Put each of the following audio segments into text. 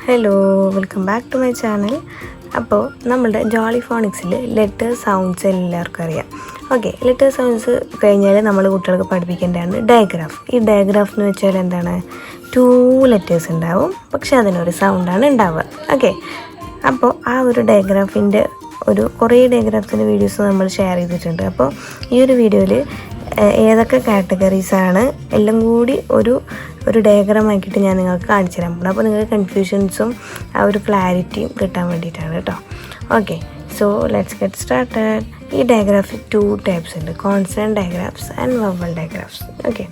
Hello, welcome back to my channel. അപ്പോൾ നമ്മുടെ Jolly ഫോണിക്സിൽ letter sounds എല്ലാവർക്കും അറിയാം. ഓക്കെ, ലെറ്റർ സൗണ്ട്സ് കഴിഞ്ഞാൽ നമ്മൾ കുട്ടികൾക്ക് പഠിപ്പിക്കേണ്ടതാണ് ഡയഗ്രാഫ്. ഈ ഡയഗ്രാഫ് എന്ന് വെച്ചാൽ എന്താണ്? 2 ലെറ്റേഴ്സ് ഉണ്ടാവും, പക്ഷെ അതിനൊരു സൗണ്ടാണ് ഉണ്ടാവുക. ഓക്കെ, അപ്പോൾ ആ ഒരു ഡയഗ്രാഫിൻ്റെ കുറേ ഡയഗ്രാഫ്സിൻ്റെ വീഡിയോസ് നമ്മൾ ഷെയർ ചെയ്തിട്ടുണ്ട്. അപ്പോൾ ഈ ഒരു വീഡിയോയിൽ ഏതൊക്കെ കാറ്റഗറീസാണ് എല്ലാം കൂടി ഒരു ഡയഗ്രാം ആക്കിയിട്ട് ഞാൻ നിങ്ങൾക്ക് കാണിച്ചു തരാൻ പോകുന്നത്. അപ്പോൾ നിങ്ങൾക്ക് കൺഫ്യൂഷൻസും ആ ഒരു ക്ലാരിറ്റിയും കിട്ടാൻ വേണ്ടിയിട്ടാണ് കേട്ടോ. Okay, so let's get started. ഈ ഡയഗ്രാഫ് 2 ടൈപ്സ് ഉണ്ട്: കോൺസണന്റ് ഡയഗ്രാഫ്സ് ആൻഡ് വവൽ ഡയഗ്രാഫ്സ്. ഓക്കെ,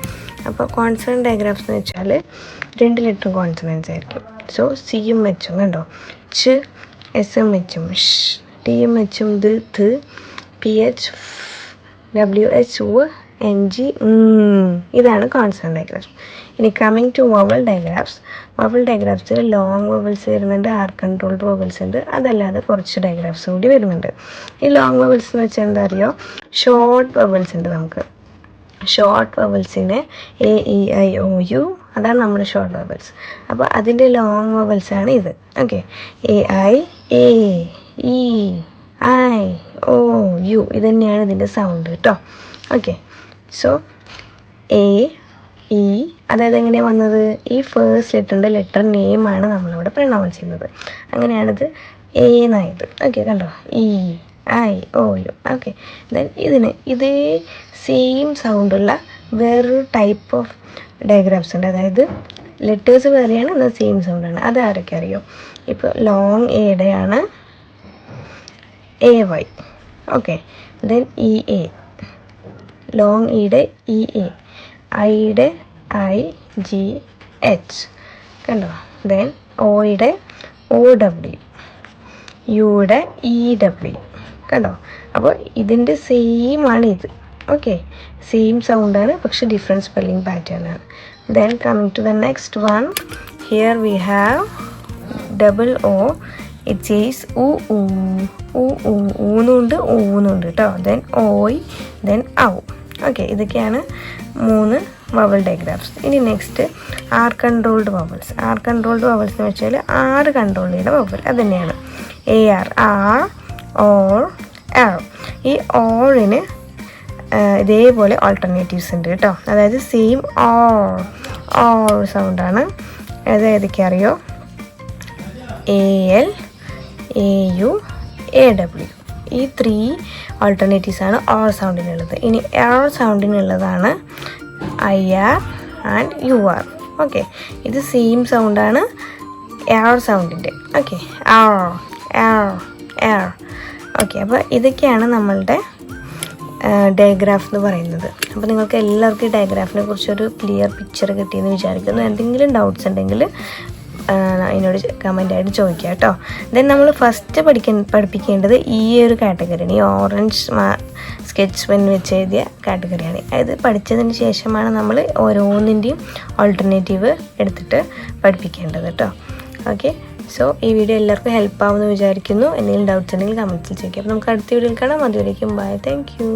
അപ്പോൾ കോൺസണന്റ് ഡയഗ്രാഫ്സ് എന്ന് വെച്ചാൽ 2 ലെറ്റർ കോൺസണൻസ് ആയിരിക്കും. സോ സിയും എച്ചും കണ്ടോ, ച്, എസും എച്ചും, ഷ്, ടിയും എച്ചും, ദ്, ത്, പി എച്ച്, ഡബ്ല്യു എച്ച്, ഉ, എൻ ജി, ഇതാണ് കോൺസണന്റ് ഡയഗ്രാഫ്സ്. ഇനി coming to vowel digraphs. Vowel ഡയഗ്രാഫ്സിൽ ലോങ് വവൽസ് വരുന്നുണ്ട്, ആർ കൺട്രോൾഡ് വവൽസ് ഉണ്ട്, അതല്ലാതെ കുറച്ച് ഡയഗ്രാഫ്സ് കൂടി വരുന്നുണ്ട്. ഈ ലോങ് വവൽസ് എന്ന് വെച്ചാൽ എന്താ അറിയോ, ഷോർട്ട് വവൽസ് ഉണ്ട്. നമുക്ക് ഷോർട്ട് വവൽസിന് A, E, I, O, U, അതാണ് നമ്മുടെ ഷോർട്ട് വവൽസ്. അപ്പോൾ അതിൻ്റെ ലോങ് വവൽസാണ് ഇത്. Okay, A, I, A, E, I, O, U, ഇത് തന്നെയാണ് ഇതിൻ്റെ സൗണ്ട് കേട്ടോ. ഓക്കെ, സോ എ, ഇ, അതായത് എങ്ങനെയാണ് വന്നത്? ഈ ഫേസ്റ്റ് ലെറ്ററിൻ്റെ ലെറ്റർ നെയിമാണ് നമ്മളിവിടെ പ്രൊനൗൺസ് ചെയ്യുന്നത്. അങ്ങനെയാണിത് എ എന്നായത്. ഓക്കെ, കണ്ടോ, E, I, O, U. Okay, then ഇതേ സെയിം സൗണ്ടുള്ള വേറൊരു ടൈപ്പ് ഓഫ് ഡയഗ്രാഫ്സ് ഉണ്ട്. അതായത് ലെറ്റേഴ്സ് വേറെയാണ്, എന്നാൽ സെയിം സൗണ്ടാണ്. അത് ആരൊക്കെ അറിയോ? ഇപ്പോൾ ലോങ് എയുടെയാണ് A, Y. Okay, then E, A, long ഇയുടെ ഇ, എ, ഐയുടെ ഐ, ജി, എച്ച്, കണ്ടോ. ദെൻ ഒയുടെ ഒ, ഡബ്ല്യു, യുടെ ഇ, ഡബ്ല്യു, കണ്ടോ. അപ്പോൾ ഇതിൻ്റെ സെയിം ആണ് ഇത്. ഓക്കെ, സെയിം സൗണ്ടാണ്, പക്ഷെ ഡിഫറെൻറ്റ് സ്പെല്ലിംഗ് പാറ്റേൺ ആണ്. Then coming to the next one, here we have double O. It says ഉ, ഊ, ഉ, ഊ, ഊന്നുണ്ട്, ഊന്നുണ്ട് കേട്ടോ. ദെൻ ഓയ്, ദെൻ ഔ. ഓക്കെ, ഇതൊക്കെയാണ് 3 വവൽ ഡയഗ്രാഫ്സ്. ഇനി next R controlled vowels. R controlled vowels എന്ന് വെച്ചാൽ 6 കൺട്രോൾ ചെയ്യുന്ന വവൽ. അത് തന്നെയാണ് A, R, R, or, R. ഈ ഓറിന് ഇതേപോലെ ഓൾട്ടർനേറ്റീവ്സ് ഉണ്ട് കേട്ടോ. അതായത് സെയിം ഓർ സൗണ്ടാണ്. അത് ഏതൊക്കെ അറിയോ? A, L, A, U, A, W. ഈ 3 ഓൾട്ടർനേറ്റീവ്സ് ആണ് ഓർ സൗണ്ടിനുള്ളത്. ഇനി ആർ സൗണ്ടിനുള്ളതാണ് I, R and U, R. Okay, ഇത് സെയിം സൗണ്ടാണ് ആർ സൗണ്ടിൻ്റെ. ഓക്കെ, ആർ, ആർ, ആർ. ഓക്കെ, അപ്പോൾ ഇതൊക്കെയാണ് നമ്മളുടെ ഡയഗ്രാഫ് എന്ന് പറയുന്നത്. അപ്പോൾ നിങ്ങൾക്ക് എല്ലാവർക്കും ഈ ഡയഗ്രാഫിനെ കുറിച്ചൊരു ക്ലിയർ പിക്ചർ കിട്ടിയെന്ന് വിചാരിക്കുന്നു. എന്തെങ്കിലും ഡൗട്ട്സ് ഉണ്ടെങ്കിൽ അതിനോട് കമൻ്റായിട്ട് ചോദിക്കുക കേട്ടോ. ദെൻ നമ്മൾ ഫസ്റ്റ് പഠിപ്പിക്കേണ്ടത് ഈ ഒരു കാറ്റഗറിയാണ്. ഈ ഓറഞ്ച് സ്കെച്ച് പെൻ വെച്ച് എഴുതിയ കാറ്റഗറിയാണ്. അത് പഠിച്ചതിന് ശേഷമാണ് നമ്മൾ ഓരോന്നിൻ്റെയും ഓൾട്ടർനേറ്റീവ് എടുത്തിട്ട് പഠിപ്പിക്കേണ്ടത് കേട്ടോ. ഓക്കെ, സോ ഈ വീഡിയോ എല്ലാവർക്കും ഹെൽപ്പ് ആവുമെന്ന് വിചാരിക്കുന്നു. എന്തെങ്കിലും ഡൗട്ട്സ് ഉണ്ടെങ്കിൽ കമൻറ്റ്സിൽ ചോദിക്കുക. അപ്പോൾ നമുക്ക് അടുത്ത വീഡിയോയിൽ കാണാം. അതുവരേക്കും ബൈ, താങ്ക് യു.